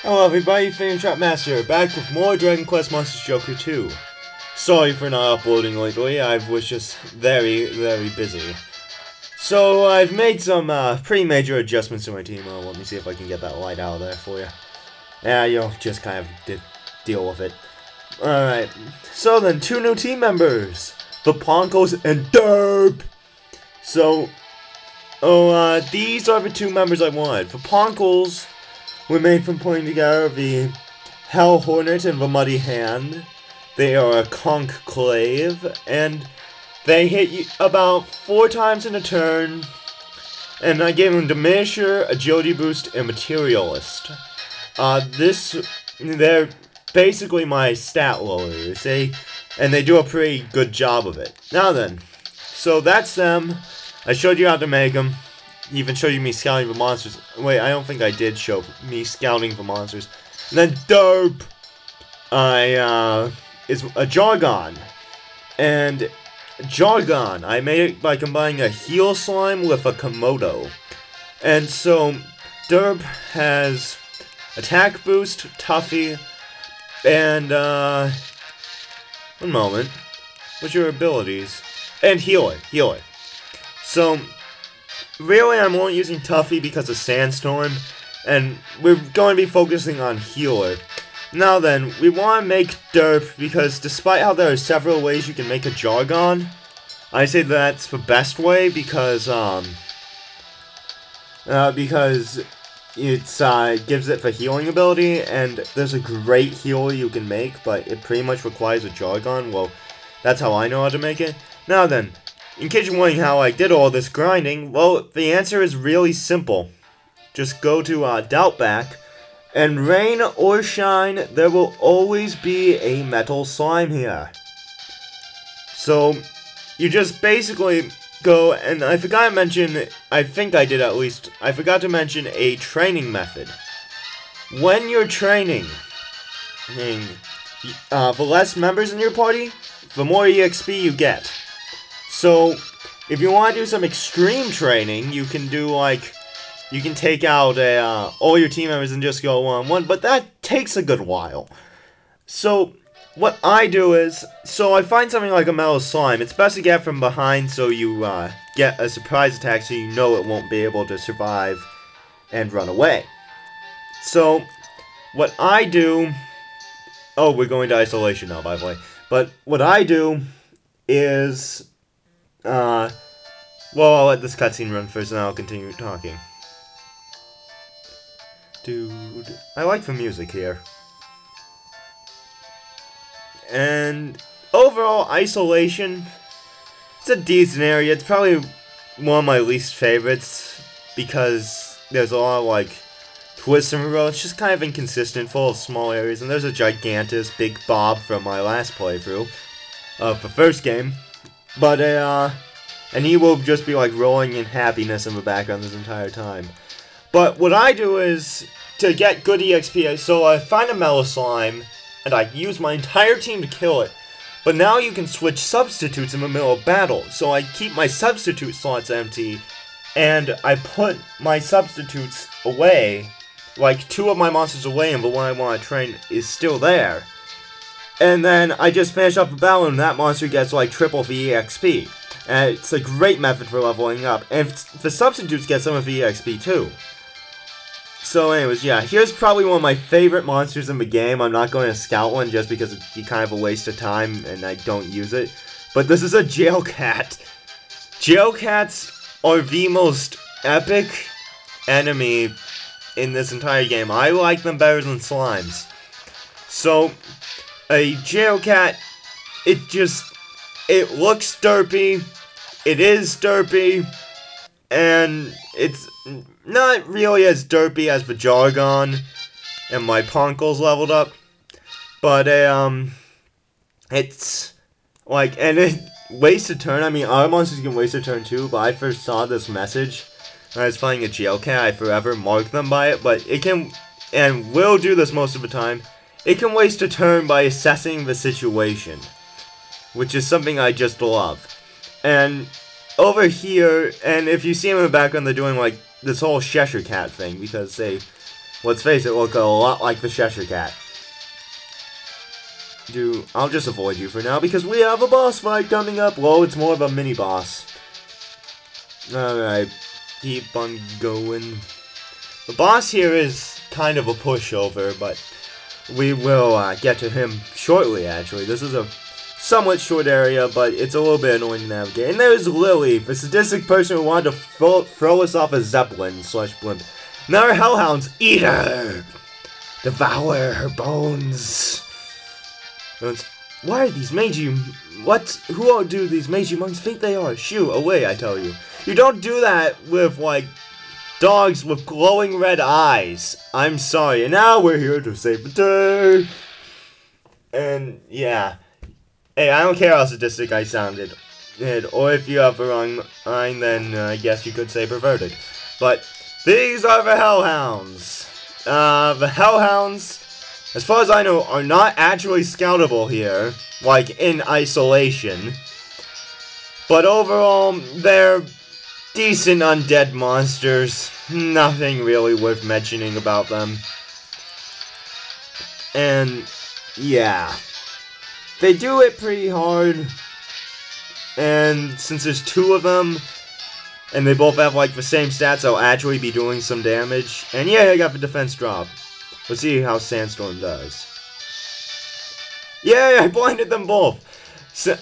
Hello everybody, Fame Trap Master, back with more Dragon Quest Monsters Joker 2. Sorry for not uploading lately, I was just very busy. So I've made some pretty major adjustments to my team. Let me see if I can get that light out of there for you. Yeah, you'll just kind of deal with it. Alright, so then, two new team members, the Ponkos and Derp. So, these are the two members I wanted. The Ponkos were made from putting together the Hell Hornet and the Muddy Hand. They are a conclave, and they hit you about 4 times in a turn. And I gave them Diminisher, Agility Boost, and Materialist. They're basically my stat lowers. And they do a pretty good job of it. Now then, so that's them. I showed you how to make them. Even showed you me scouting the monsters. Wait, I don't think I did show me scouting the monsters. And then Derp, is a Jargon. And Jargon, I made it by combining a Heal Slime with a Komodo. And so, Derp has Attack Boost, Tuffy, and, one moment. What's your abilities? And Healer. So, really, I'm only using Tuffy because of Sandstorm, and we're going to be focusing on Healer. Now then, we want to make Derp because despite how there are several ways you can make a Jargon, I say that's the best way because it gives it the healing ability, and there's a great healer you can make, but it pretty much requires a Jargon. Well, that's how I know how to make it. Now then, in case you're wondering how I did all this grinding, well, the answer is really simple. Just go to Doubtback, and rain or shine, there will always be a metal slime here. So, you just basically go, and I forgot to mention, I think I did at least, I forgot to mention a training method. When you're training, the less members in your party, the more EXP you get. So, if you want to do some extreme training, you can do, you can take out all your team members and just go one-on-one, but that takes a good while. So, what I do is, I find something like a metal slime. It's best to get from behind so you get a surprise attack so you know it won't be able to survive and run away. So, what I do... Oh, we're going to Iceolation now, by the way. But what I do is... well, I'll let this cutscene run first and I'll continue talking. Dude, I like the music here. And overall, Iceolation, it's a decent area. It's probably one of my least favorites because there's a lot of twists in the road. It's just kind of inconsistent, full of small areas. And there's a Gigantus, Big Bob from my last playthrough of the first game. But, and he will just be rolling in happiness in the background this entire time. But what I do is, to get good EXP, so I find a metal slime, and I use my entire team to kill it. But now you can switch substitutes in the middle of battle. So I keep my substitute slots empty, and I put my substitutes away, 2 of my monsters away, and the one I want to train is still there. And then I just finish up the battle, and that monster gets triple the EXP. And it's a great method for leveling up. And the substitutes get some of the EXP too. So anyways, yeah, here's probably one of my favorite monsters in the game. I'm not going to scout one just because it's kind of a waste of time and I don't use it. But this is a jail cat. Jail cats are the most epic enemy in this entire game. I like them better than slimes. So, a jail cat, it looks derpy, it is derpy, and it's not really as derpy as the Jargon and my Ponkles leveled up, but it's and it wastes a turn. I mean, other monsters can waste a turn too, but I first saw this message when I was fighting a jail cat. I forever marked them by it, but it can, and will do this most of the time, it can waste a turn by assessing the situation, which is something I just love. And over here, and if you see them in the background, they're doing this whole Cheshire Cat thing, because they let's face it, look a lot like the Cheshire Cat. I'll just avoid you for now because we have a boss fight coming up. Well, it's more of a mini boss. Alright, keep on going. The boss here is kind of a pushover, but we will get to him shortly, actually. This is a somewhat short area, but it's a little bit annoying to navigate. And there's Lily, the sadistic person who wanted to throw us off a zeppelin/blimp. Now our hellhounds eat her! Devour her bones! Why are these mangy... Who do these mangy monks think they are? Shoo, away, I tell you. You don't do that with, like, dogs with glowing red eyes. I'm sorry, and now we're here to save the day. And, yeah. Hey, I don't care how sadistic I sounded. Or if you have the wrong mind, then I guess you could say perverted. But these are the hellhounds. The hellhounds, as far as I know, are not actually scoutable here, like in Iceolation. But overall, they're decent undead monsters. Nothing really worth mentioning about them. And, yeah. They do it pretty hard. And since there's two of them, and they both have, like, the same stats, I'll actually be doing some damage. And yeah, I got the defense drop. Let's see how Sandstorm does. Yay, I blinded them both!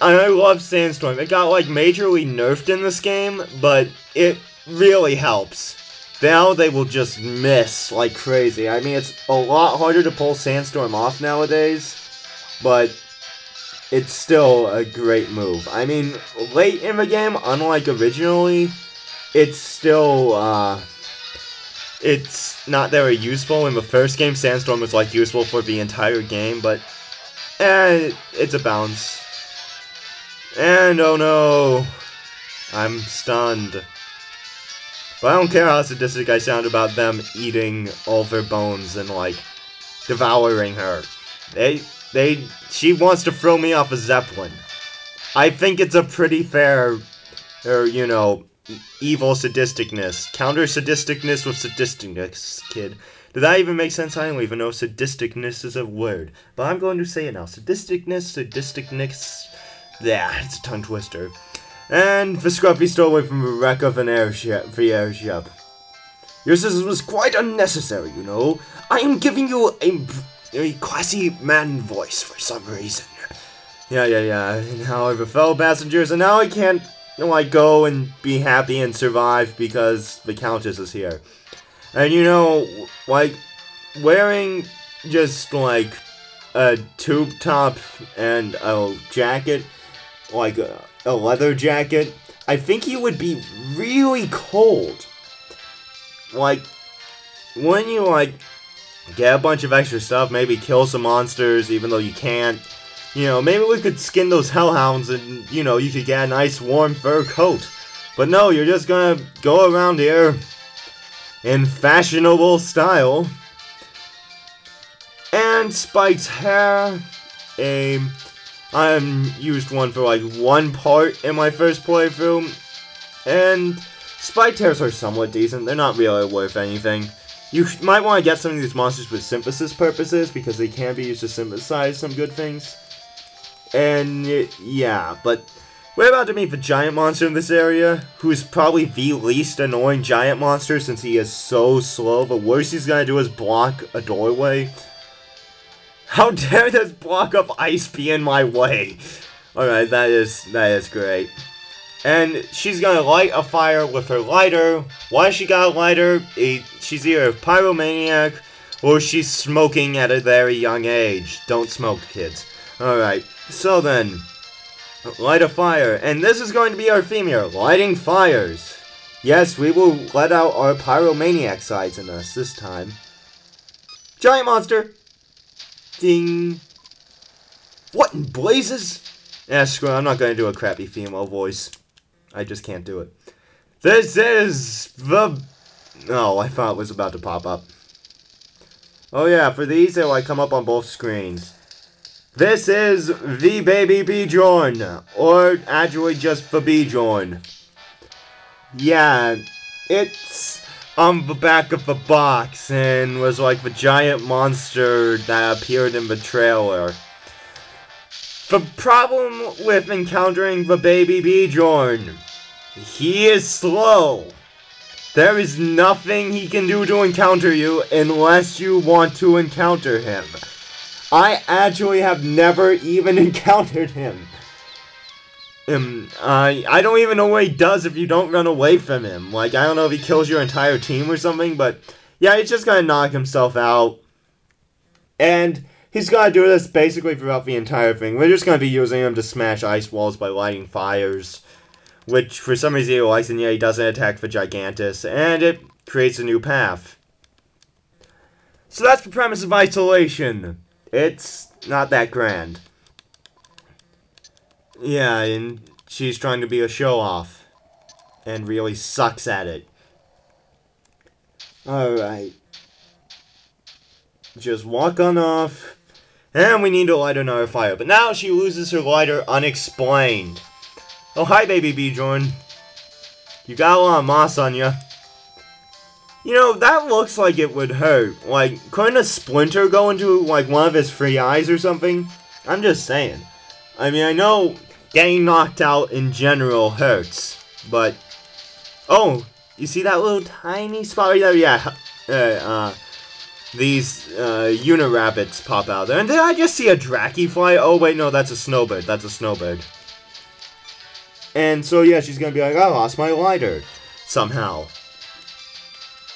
I love Sandstorm. It got, like, majorly nerfed in this game, but it really helps. Now they will just miss like crazy. I mean, it's a lot harder to pull Sandstorm off nowadays, but it's still a great move. I mean, late in the game, unlike originally, it's still, it's not very useful. In the first game, Sandstorm was, like, useful for the entire game, but, it's a bounce. And, oh no, I'm stunned. But I don't care how sadistic I sound about them eating all their bones and, like, devouring her. She wants to throw me off a zeppelin. I think it's a pretty fair, you know, evil sadisticness. Counter sadisticness with sadisticness, kid. Did that even make sense? I don't even know if sadisticness is a word. But I'm going to say it now. Sadisticness. Yeah, it's a tongue twister. And the Scruffy stole away from the wreck of the airship. Your scissors was quite unnecessary, you know. I am giving you a classy man voice for some reason. Yeah. And however, fellow passengers, and now I can't, like, go and be happy and survive because the Countess is here. And, you know, like, wearing just, like, a tube top and a jacket, like a leather jacket, I think you would be really cold. Like, when you, like, get a bunch of extra stuff, maybe kill some monsters even though you can't, you know, maybe we could skin those hellhounds and, you know, you could get a nice warm fur coat. But no, you're just gonna go around here in fashionable style. And Spike's hair, I used one for like one part in my first playthrough, and spiked hairs are somewhat decent. They're not really worth anything. You might want to get some of these monsters for synthesis purposes, because they can be used to synthesize some good things. And yeah, but we're about to meet the giant monster in this area, who is probably the least annoying giant monster since he is so slow. The worst he's gonna do is block a doorway. How dare this block of ice be in my way? Alright, that is great. And she's gonna light a fire with her lighter. Why she got a lighter? She's either a pyromaniac or she's smoking at a very young age. Don't smoke, kids. Alright, so then, light a fire. And this is going to be our theme here, lighting fires. Yes, we will let out our pyromaniac sides in us this time. Giant monster! Ding. What in blazes? Yeah, screw it, I'm not gonna do a crappy female voice. I just can't do it. This is the... Oh, I thought it was about to pop up. Oh yeah, for these, they'll like come up on both screens. This is the baby Bjorn, or actually just the Bjorn. Yeah, it's on the back of the box and was like the giant monster that appeared in the trailer. The problem with encountering the baby Bjorn, he is slow. There is nothing he can do to encounter you unless you want to encounter him. I actually have never even encountered him. I don't even know what he does if you don't run away from him. Like, I don't know if he kills your entire team or something, but yeah, he's just gonna knock himself out. And he's gonna do this basically throughout the entire thing. We're just gonna be using him to smash ice walls by lighting fires. Which, for some reason, he likes, and yeah, he doesn't attack the Gigantus, and it creates a new path. So that's the premise of Isolation. It's not that grand. Yeah, and she's trying to be a show-off, and really sucks at it. Alright. Just walk on off, and we need to light another fire. But now she loses her lighter unexplained. Oh, hi, baby Bjorn. You got a lot of moss on you. You know, that looks like it would hurt. Like, couldn't a splinter go into, like, one of his free eyes or something? I'm just saying. I mean, I know getting knocked out in general hurts, but... Oh, you see that little tiny spot right there? Yeah, these, Unirabbits pop out there. And did I just see a Dracky Oh, wait, no, that's a snowbird. That's a snowbird. And so, yeah, she's gonna be like, I lost my lighter. Somehow.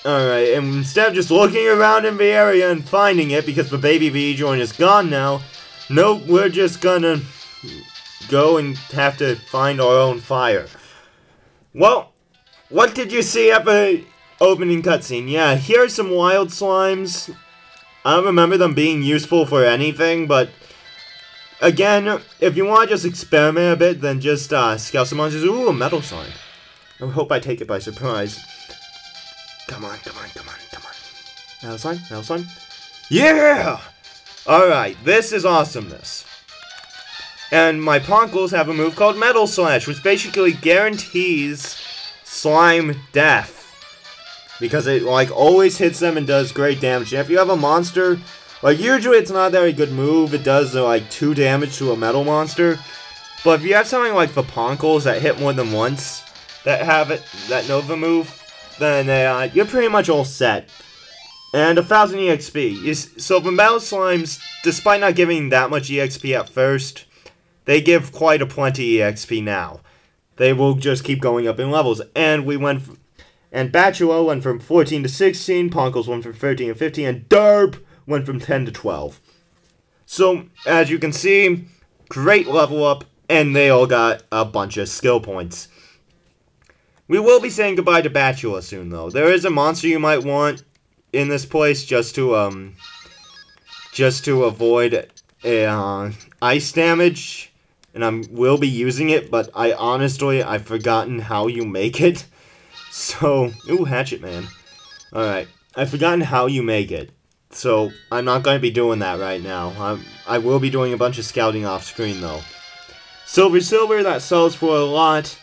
Alright, and instead of just looking around in the area and finding it, because the baby Bjorn is gone now, nope, we're just gonna go and have to find our own fire. Well, what did you see at the opening cutscene? Yeah, here are some wild slimes. I don't remember them being useful for anything, but... Again, if you want to just experiment a bit, then just scout some monsters. Ooh, a metal slime. I hope I take it by surprise. Come on, come on, come on, come on. Metal slime, metal slime. Yeah! Alright, this is awesomeness. And my Ponkles have a move called Metal Slash, which basically guarantees slime death. Because it, like, always hits them and does great damage. And if you have a monster... Like, usually it's not a very good move. It does, like, 2 damage to a metal monster. But if you have something like the Ponkles that hit more than once, that have it, that know the move, then you're pretty much all set. And 1000 EXP. So the metal slimes, despite not giving that much EXP at first, they give quite a plenty EXP now. They will just keep going up in levels. And we went... And Batula went from 14 to 16, Ponkles went from 13 to 15, and Derp went from 10 to 12. So, as you can see, great level up, and they all got a bunch of skill points. We will be saying goodbye to Batula soon, though. There is a monster you might want in this place just to avoid ice damage, and I will be using it, but I've forgotten how you make it. So, ooh, Hatchet Man. Alright, I've forgotten how you make it. So, I'm not going to be doing that right now. I will be doing a bunch of scouting off screen, though. Silver, that sells for a lot.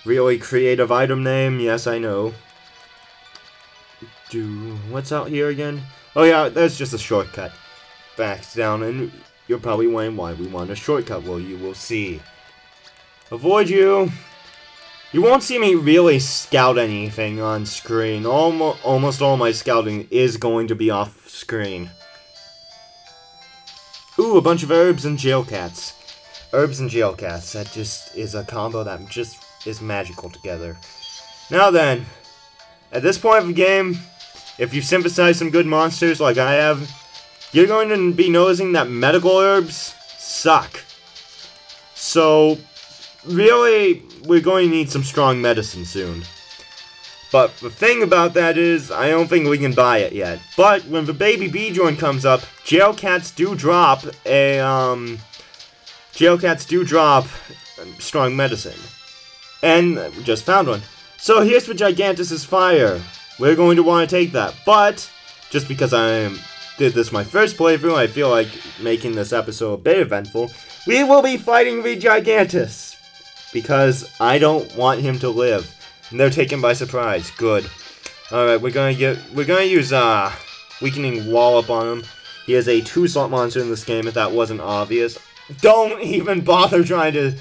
Really creative item name, yes, I know. What's out here again? Oh yeah, that's just a shortcut. Back down, and you're probably wondering why we want a shortcut. Well, you will see. Avoid you. You won't see me really scout anything on screen. Almost all my scouting is going to be off screen. Ooh, a bunch of herbs and jail cats. Herbs and jail cats. That just is a combo that just is magical together. Now then, at this point of the game, if you've synthesized some good monsters like I have, you're going to be noticing that medical herbs suck. So, really, we're going to need some strong medicine soon. But the thing about that is, I don't think we can buy it yet. But when the baby Bjorn comes up, jail cats do drop strong medicine. And we just found one. So here's the Gigantus' fire. We're going to want to take that. But, just because I did this my first playthrough, I feel like making this episode a bit eventful. We will be fighting the Gigantus. Because I don't want him to live. And they're taken by surprise. Good. Alright, we're gonna use Weakening Wallop on him. He is a 2-slot monster in this game, if that wasn't obvious. Don't even bother trying to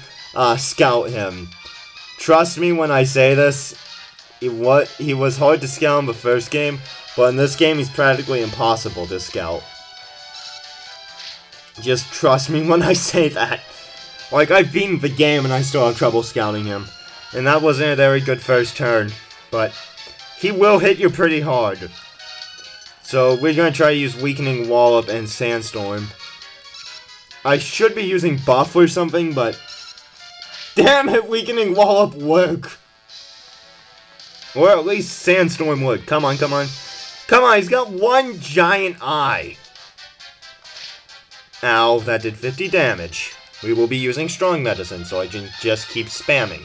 scout him. Trust me when I say this. He was hard to scout in the first game, but in this game he's practically impossible to scout. Just trust me when I say that. Like, I've beaten the game and I still have trouble scouting him. And that wasn't a very good first turn, but he will hit you pretty hard. So we're going to try to use Weakening Wallop and Sandstorm. I should be using Buff or something, but damn it, Weakening Wallop work. Or at least Sandstorm would. Come on, come on. Come on, he's got one giant eye. Ow, that did 50 damage. We will be using Strong Medicine, so I can just keep spamming.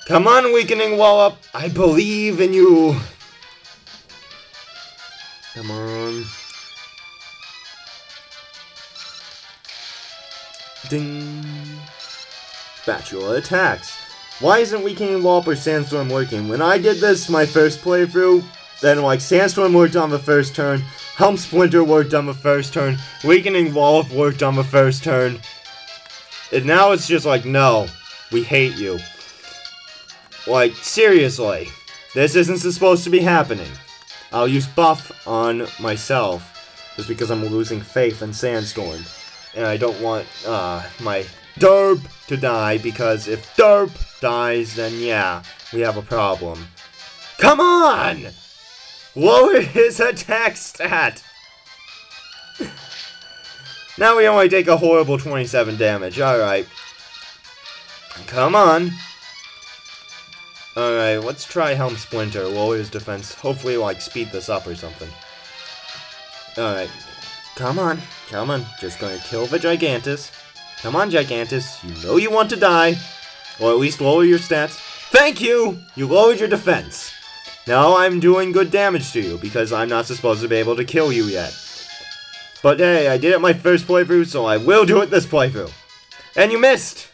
Come on, Weakening Wallop. I believe in you. Come on. Ding. Spatula attacks. Why isn't Weakening Wallop or Sandstorm working? When I did this my first playthrough, then like Sandstorm worked on the first turn, Helm Splinter worked on the first turn, Weakening Wallop worked on the first turn, and now it's just like, no, we hate you. Like, seriously, this isn't supposed to be happening. I'll use Buff on myself, just because I'm losing faith in Sandstorm. And I don't want, my Derp to die, because if Derp dies, then yeah, we have a problem. Come on! Lower his attack stat! Now we only take a horrible 27 damage, alright. Come on. Alright, let's try Helm Splinter, lower his defense, hopefully like speed this up or something. Alright. Come on, come on, just gonna kill the Gigantus. Come on, Gigantus, you know you want to die. Or at least lower your stats. Thank you! You lowered your defense. Now I'm doing good damage to you, because I'm not supposed to be able to kill you yet. But hey, I did it my first playthrough, so I will do it this playthrough. And you missed!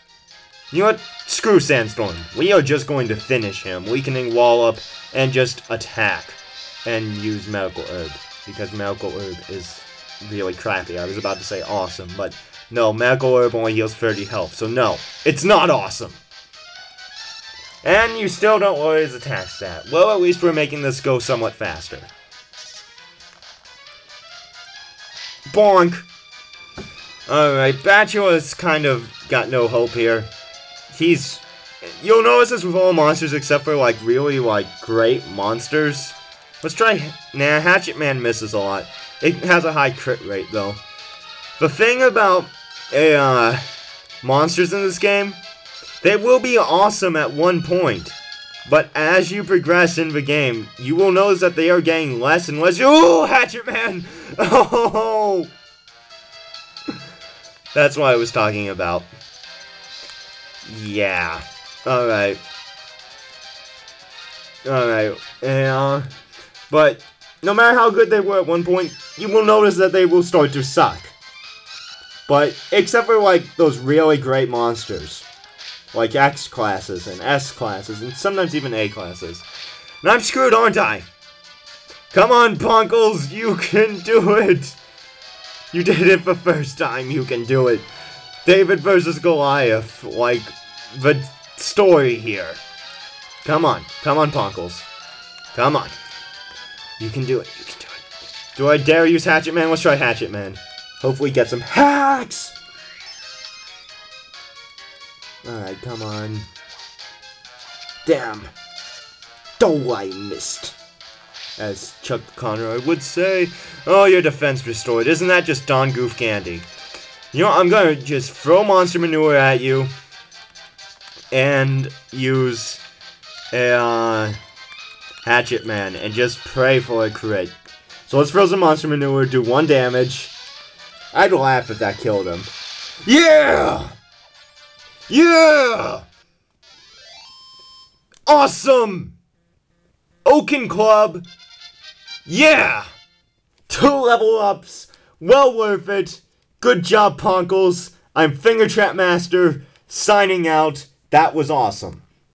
You know what? Screw Sandstorm. We are just going to finish him, Weakening Wallop, and just attack. And use Medical Herb, because Medical Herb is really crappy. I was about to say awesome, but no, Medical Herb only heals 30 health, so no, it's not awesome. And you still don't lower his attack stat. Well, at least we're making this go somewhat faster. Bonk! Alright, Batula's kind of got no hope here. You'll notice this with all monsters except for, like, really, like, great monsters. Let's try... Nah, Hatchet Man misses a lot. It has a high crit rate, though. The thing about monsters in this game, they will be awesome at one point. But as you progress in the game, you will notice that they are getting less and less... Ooh, Hatchet Man! Oh! That's what I was talking about. Yeah. Alright. Alright. But no matter how good they were at one point, you will notice that they will start to suck. But except for like those really great monsters. Like X classes and S classes and sometimes even A classes. And I'm screwed, aren't I? Come on, Punkles, you can do it! You did it the first time, you can do it. David versus Goliath, like the story here. Come on, Punkles. Come on. You can do it, you can do it. Do I dare use Hatchet Man? Let's try Hatchet Man. Hopefully get some hacks! Alright, come on. Damn. Oh, I missed. As Chuck Conroy would say, oh, your defense restored. Isn't that just Don Goof candy? You know, I'm gonna just throw Monster Manure at you. And use a, Hatchet Man. And just pray for a crit. So let's throw some Monster Manure, do 1 damage. I'd laugh if that killed him. Yeah! Yeah! Awesome! Oaken Club! Yeah! 2 level ups! Well worth it! Good job, Punkles! I'm Finger Trap Master, signing out. That was awesome.